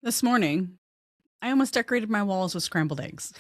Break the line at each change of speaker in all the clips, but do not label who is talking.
This morning, I almost decorated my walls with scrambled eggs.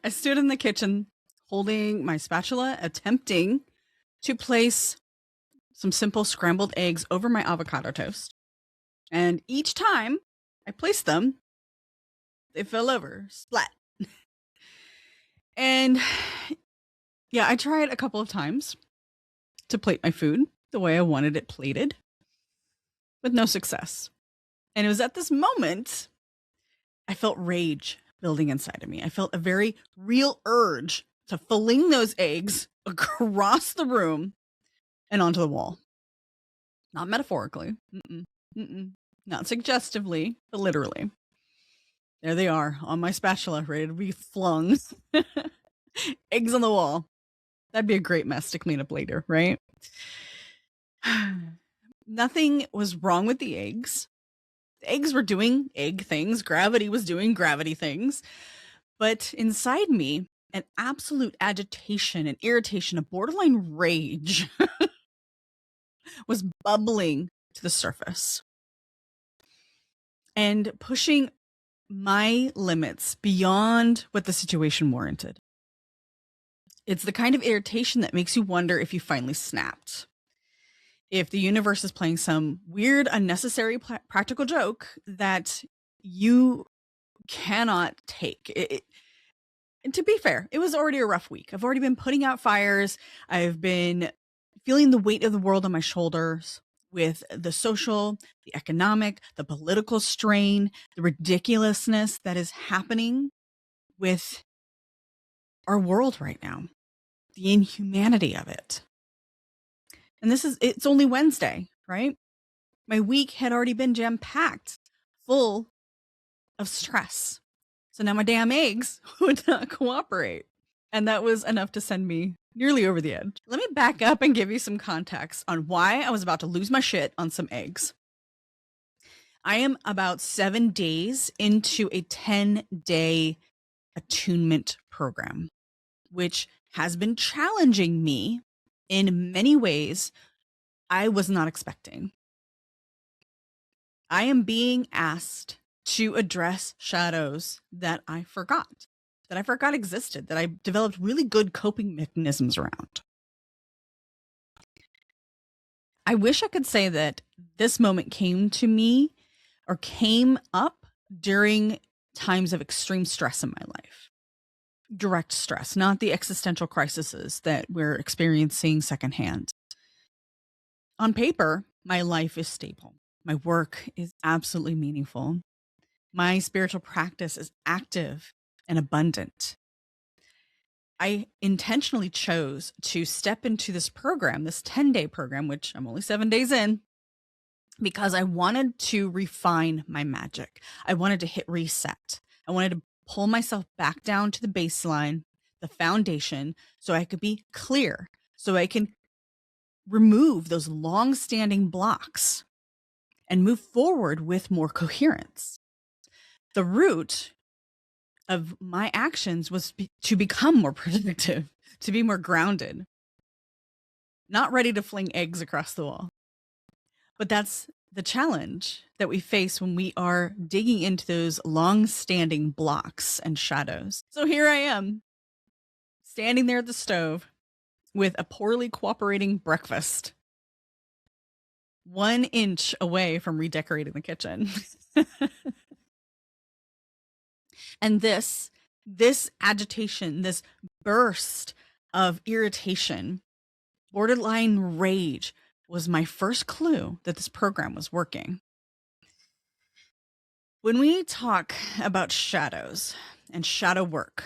I stood in the kitchen holding my spatula, attempting to place some simple scrambled eggs over my avocado toast. And each time I placed them, they fell over, splat. And yeah, I tried a couple of times to plate my food the way I wanted it plated with no success. And it was at this moment I felt rage building inside of me. I felt a very real urge to fling those eggs across the room and onto the wall. Not metaphorically, not suggestively, but literally. There they are on my spatula, ready to be flung. Eggs on the wall. That'd be a great mess to clean up later, right? Nothing was wrong with the eggs. The eggs were doing egg things. Gravity was doing gravity things. But inside me, an absolute agitation and irritation, a borderline rage was bubbling to the surface and pushing my limits beyond what the situation warranted. It's the kind of irritation that makes you wonder if you finally snapped. If the universe is playing some weird, unnecessary practical joke that you cannot take. And to be fair, it was already a rough week. I've already been putting out fires. I've been feeling the weight of the world on my shoulders with the social, the economic, the political strain, the ridiculousness that is happening with our world right now, the inhumanity of it. And it's only Wednesday, right? My week had already been jam-packed, full of stress. So now my damn eggs would not cooperate. And that was enough to send me nearly over the edge. Let me back up and give you some context on why I was about to lose my shit on some eggs. I am about 7 days into a 10-day attunement program, which has been challenging me in many ways I was not expecting. I am being asked to address shadows that I forgot existed, that I developed really good coping mechanisms around. I wish I could say that this moment came to me or came up during times of extreme stress in my life. Direct stress, not the existential crises that we're experiencing secondhand. On paper, my life is stable. My work is absolutely meaningful. My spiritual practice is active and abundant. I intentionally chose to step into this program, this 10-day program, which I'm only 7 days in, because I wanted to refine my magic. I wanted to hit reset. I wanted to pull myself back down to the baseline, the foundation, so I could be clear, so I can remove those long-standing blocks and move forward with more coherence. The root of my actions was to become more productive, to be more grounded, not ready to fling eggs across the wall. But that's the challenge that we face when we are digging into those long-standing blocks and shadows. So here I am, standing there at the stove with a poorly cooperating breakfast, 1 inch away from redecorating the kitchen. And this agitation, this burst of irritation, borderline rage, was my first clue that this program was working. When we talk about shadows and shadow work,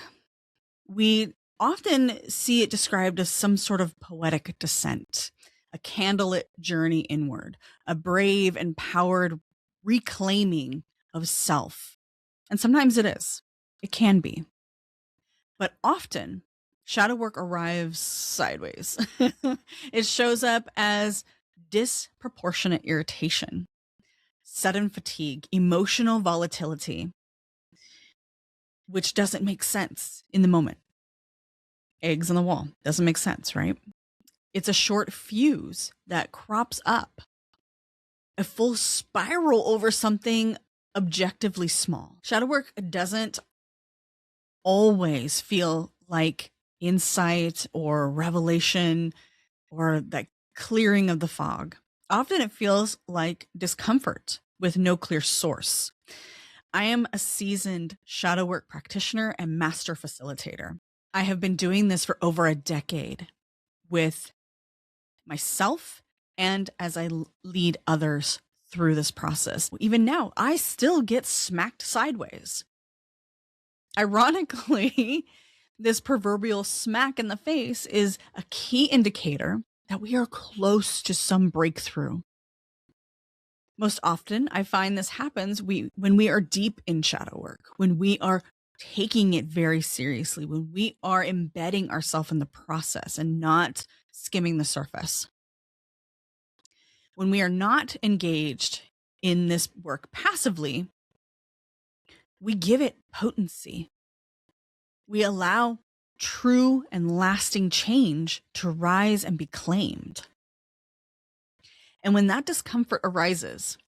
we often see it described as some sort of poetic descent, a candlelit journey inward, a brave, empowered reclaiming of self. And sometimes it is. It can be. But often, shadow work arrives sideways. It shows up as disproportionate irritation, sudden fatigue, emotional volatility. which doesn't make sense in the moment. Eggs on the wall doesn't make sense, right? It's a short fuse that crops up, a full spiral over something objectively small. Shadow work doesn't always feel like insight or revelation or that clearing of the fog. Often it feels like discomfort with no clear source. I am a seasoned shadow work practitioner and master facilitator. I have been doing this for over a decade with myself and as I lead others through this process. Even now, I still get smacked sideways. Ironically, this proverbial smack in the face is a key indicator that we are close to some breakthrough. Most often, I find this happens when we are deep in shadow work, when we are taking it very seriously, when we are embedding ourselves in the process and not skimming the surface. When we are not engaged in this work passively, we give it potency. We allow true and lasting change to rise and be claimed. And when that discomfort arises,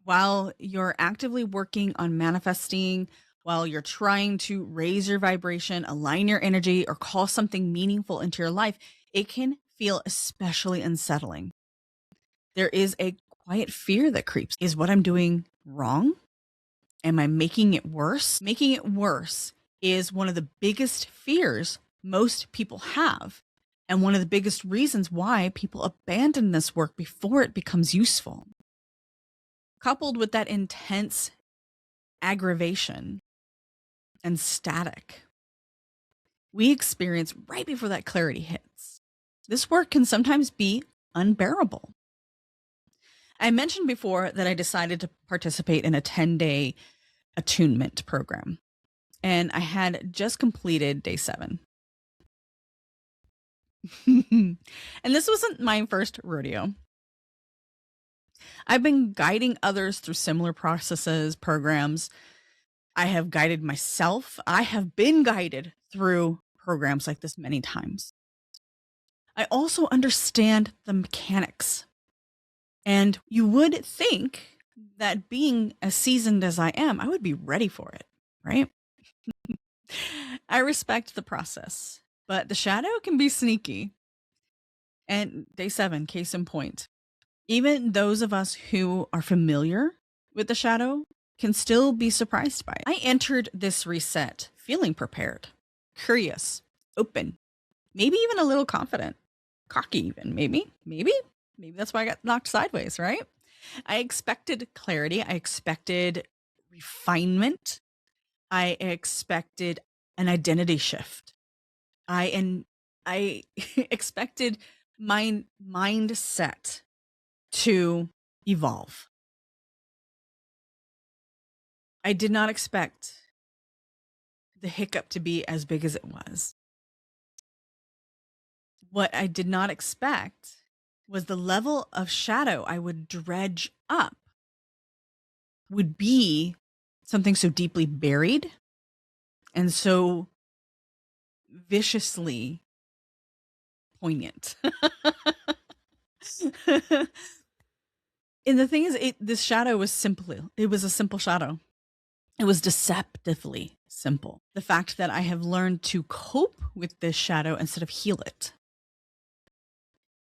while you're actively working on manifesting, while you're trying to raise your vibration, align your energy, or call something meaningful into your life, it can feel especially unsettling. There is a quiet fear that creeps. Is what I'm doing wrong? Am I making it worse? Making it worse is one of the biggest fears most people have, and one of the biggest reasons why people abandon this work before it becomes useful. Coupled with that intense aggravation and static we experience right before that clarity hits, this work can sometimes be unbearable. I mentioned before that I decided to participate in a 10-day attunement program, and I had just completed day 7. And this wasn't my first rodeo. I've been guiding others through similar processes, programs. I have guided myself. I have been guided through programs like this many times. I also understand the mechanics. And you would think that being as seasoned as I am, I would be ready for it, right? I respect the process, but the shadow can be sneaky. And day 7, case in point, even those of us who are familiar with the shadow can still be surprised by it. I entered this reset feeling prepared, curious, open, maybe even a little confident, cocky even, maybe that's why I got knocked sideways, right? I expected clarity. I expected refinement. I expected an identity shift. I expected my mindset to evolve. I did not expect the hiccup to be as big as it was. What I did not expect was the level of shadow I would dredge up would be something so deeply buried and so viciously poignant. And the thing is, this shadow was it was a simple shadow. It was deceptively simple. The fact that I have learned to cope with this shadow instead of heal it.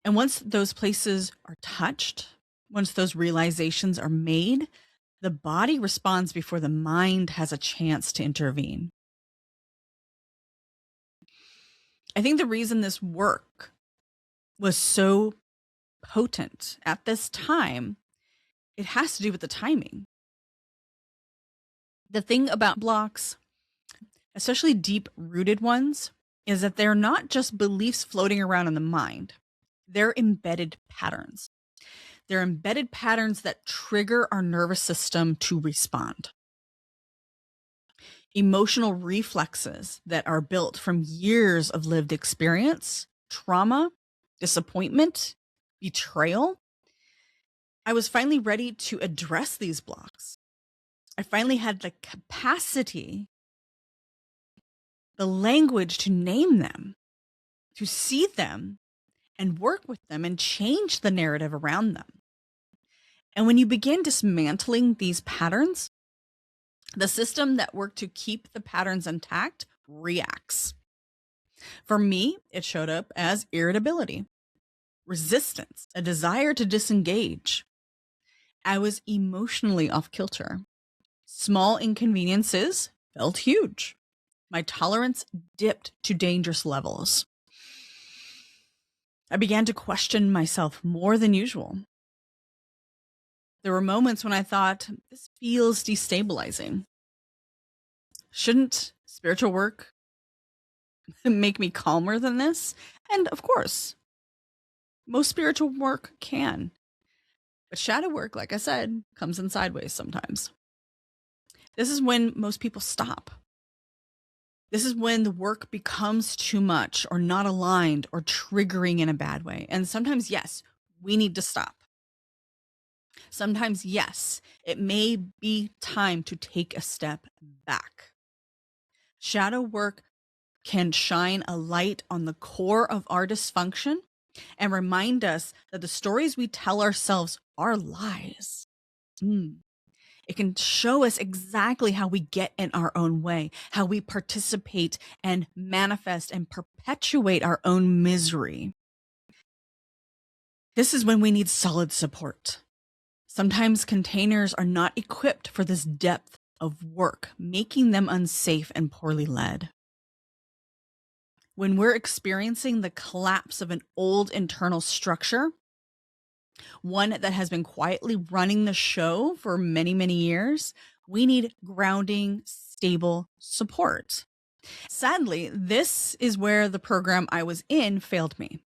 And once those places are touched, once those realizations are made, the body responds before the mind has a chance to intervene. I think the reason this work was so potent at this time, it has to do with the timing. The thing about blocks, especially deep-rooted ones, is that they're not just beliefs floating around in the mind. They're embedded patterns. They're embedded patterns that trigger our nervous system to respond. Emotional reflexes that are built from years of lived experience, trauma, disappointment, betrayal. I was finally ready to address these blocks. I finally had the capacity the language to name them, to see them and work with them and change the narrative around them. And when you begin dismantling these patterns, the system that worked to keep the patterns intact reacts. For me, it showed up as irritability, resistance, a desire to disengage. I was emotionally off kilter. Small inconveniences felt huge. My tolerance dipped to dangerous levels. I began to question myself more than usual. There were moments when I thought, this feels destabilizing. Shouldn't spiritual work make me calmer than this? And of course, most spiritual work can. But shadow work, like I said, comes in sideways sometimes. This is when most people stop. This is when the work becomes too much or not aligned or triggering in a bad way. And sometimes, yes, we need to stop. Sometimes, yes, it may be time to take a step back. Shadow work can shine a light on the core of our dysfunction and remind us that the stories we tell ourselves are lies. It can show us exactly how we get in our own way, how we participate and manifest and perpetuate our own misery. This is when we need solid support. Sometimes containers are not equipped for this depth of work, making them unsafe and poorly led. When we're experiencing the collapse of an old internal structure, one that has been quietly running the show for many, many years, we need grounding, stable support. Sadly, this is where the program I was in failed me.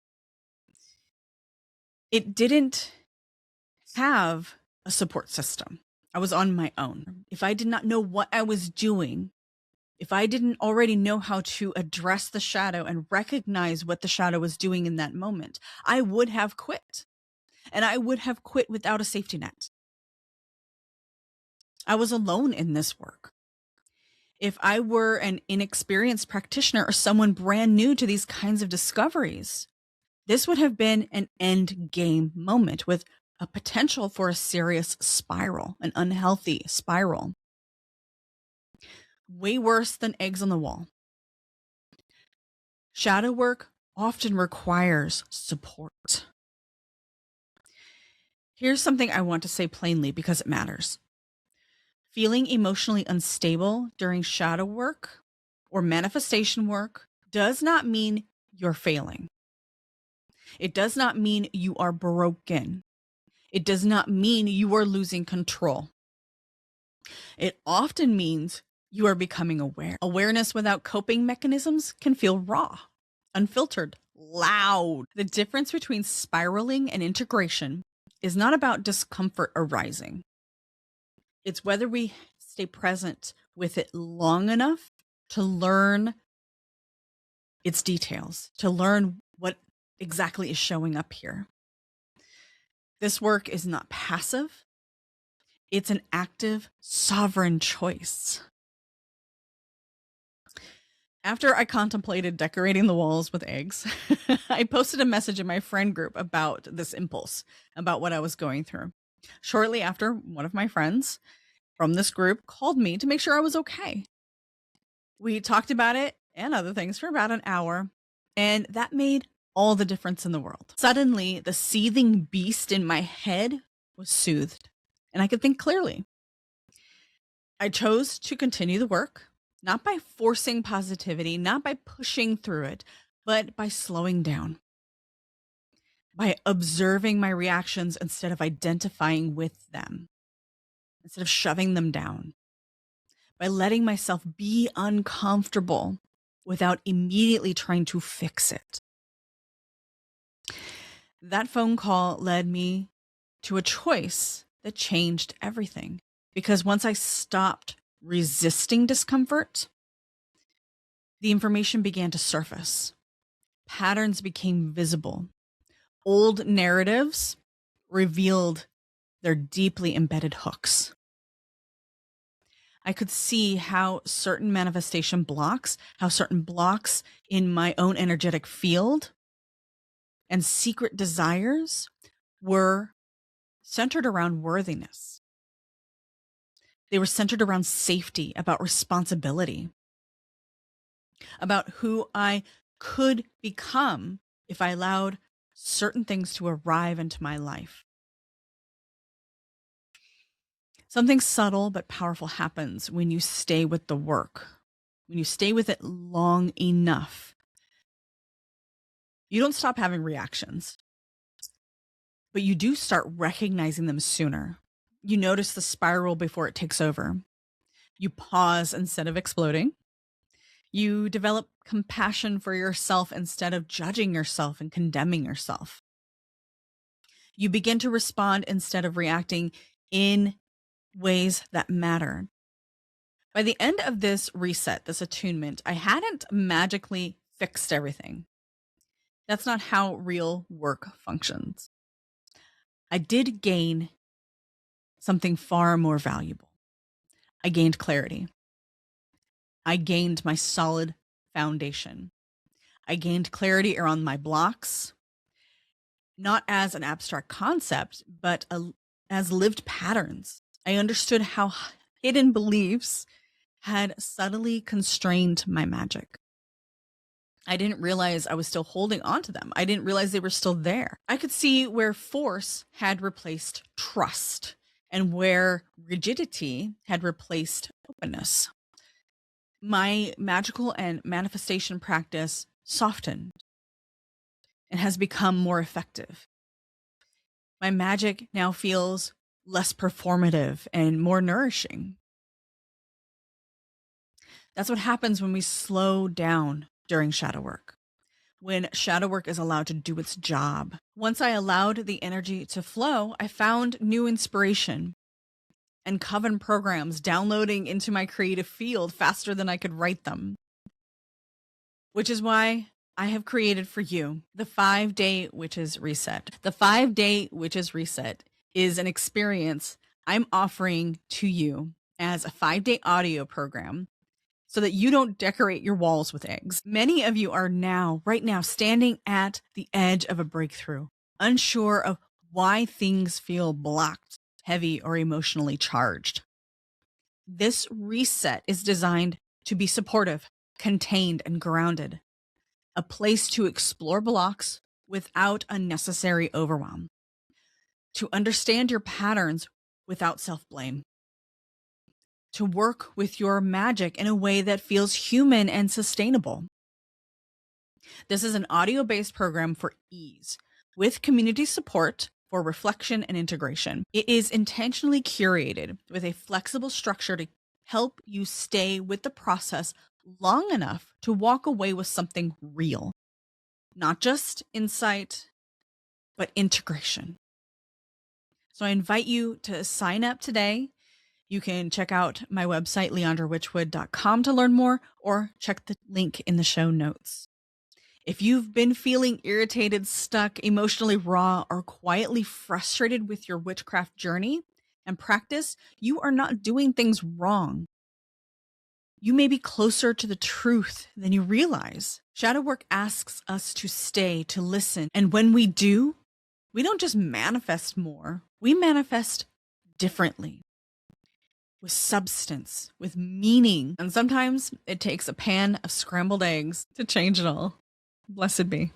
It didn't have a support system. I was on my own. If I did not know what I was doing, if I didn't already know how to address the shadow and recognize what the shadow was doing in that moment, I would have quit. And I would have quit without a safety net. I was alone in this work. If I were an inexperienced practitioner or someone brand new to these kinds of discoveries, this would have been an end game moment with a potential for a serious spiral, an unhealthy spiral. Way worse than eggs on the wall. Shadow work often requires support. Here's something I want to say plainly because it matters. Feeling emotionally unstable during shadow work or manifestation work does not mean you're failing. It does not mean you are broken. It does not mean you are losing control. It often means you are becoming aware. Awareness without coping mechanisms can feel raw, unfiltered, loud. The difference between spiraling and integration is not about discomfort arising. It's whether we stay present with it long enough to learn its details, to learn what exactly is showing up here. This work is not passive. It's an active, sovereign choice. After I contemplated decorating the walls with eggs, I posted a message in my friend group about this impulse, about what I was going through. Shortly after, one of my friends from this group called me to make sure I was okay. We talked about it and other things for about an hour, and that made all the difference in the world. Suddenly, the seething beast in my head was soothed, and I could think clearly. I chose to continue the work, not by forcing positivity, not by pushing through it, but by slowing down, by observing my reactions instead of identifying with them, instead of shoving them down, by letting myself be uncomfortable without immediately trying to fix it. That phone call led me to a choice that changed everything. Because once I stopped resisting discomfort, the information began to surface. Patterns became visible. Old narratives revealed their deeply embedded hooks. I could see how certain manifestation blocks, how certain blocks in my own energetic field and secret desires were centered around worthiness. They were centered around safety, about responsibility, about who I could become if I allowed certain things to arrive into my life. Something subtle but powerful happens when you stay with the work, when you stay with it long enough. You don't stop having reactions, but you do start recognizing them sooner. You notice the spiral before it takes over. You pause instead of exploding. You develop compassion for yourself instead of judging yourself and condemning yourself. You begin to respond instead of reacting in ways that matter. By the end of this reset, this attunement, I hadn't magically fixed everything. That's not how real work functions. I did gain something far more valuable. I gained clarity. I gained my solid foundation. I gained clarity around my blocks, not as an abstract concept, but as lived patterns. I understood how hidden beliefs had subtly constrained my magic. I didn't realize I was still holding on to them. I didn't realize they were still there. I could see where force had replaced trust and where rigidity had replaced openness. My magical and manifestation practice softened and has become more effective. My magic now feels less performative and more nourishing. That's what happens when we slow down during shadow work, when shadow work is allowed to do its job. Once I allowed the energy to flow, I found new inspiration and coven programs downloading into my creative field faster than I could write them. Which is why I have created for you the 5-Day Witches Reset. The 5-Day Witches Reset is an experience I'm offering to you as a 5-day audio program so that you don't decorate your walls with eggs. Many of you are right now, standing at the edge of a breakthrough, unsure of why things feel blocked, heavy, or emotionally charged. This reset is designed to be supportive, contained, and grounded, a place to explore blocks without unnecessary overwhelm, to understand your patterns without self-blame, to work with your magic in a way that feels human and sustainable. This is an audio-based program for ease, with community support for reflection and integration. It is intentionally curated with a flexible structure to help you stay with the process long enough to walk away with something real. Not just insight, but integration. So I invite you to sign up today. You can check out my website, leandrawitchwood.com, to learn more, or check the link in the show notes. If you've been feeling irritated, stuck, emotionally raw, or quietly frustrated with your witchcraft journey and practice, you are not doing things wrong. You may be closer to the truth than you realize. Shadow work asks us to stay, to listen. And when we do, we don't just manifest more, we manifest differently, with substance, with meaning. And sometimes it takes a pan of scrambled eggs to change it all. Blessed be.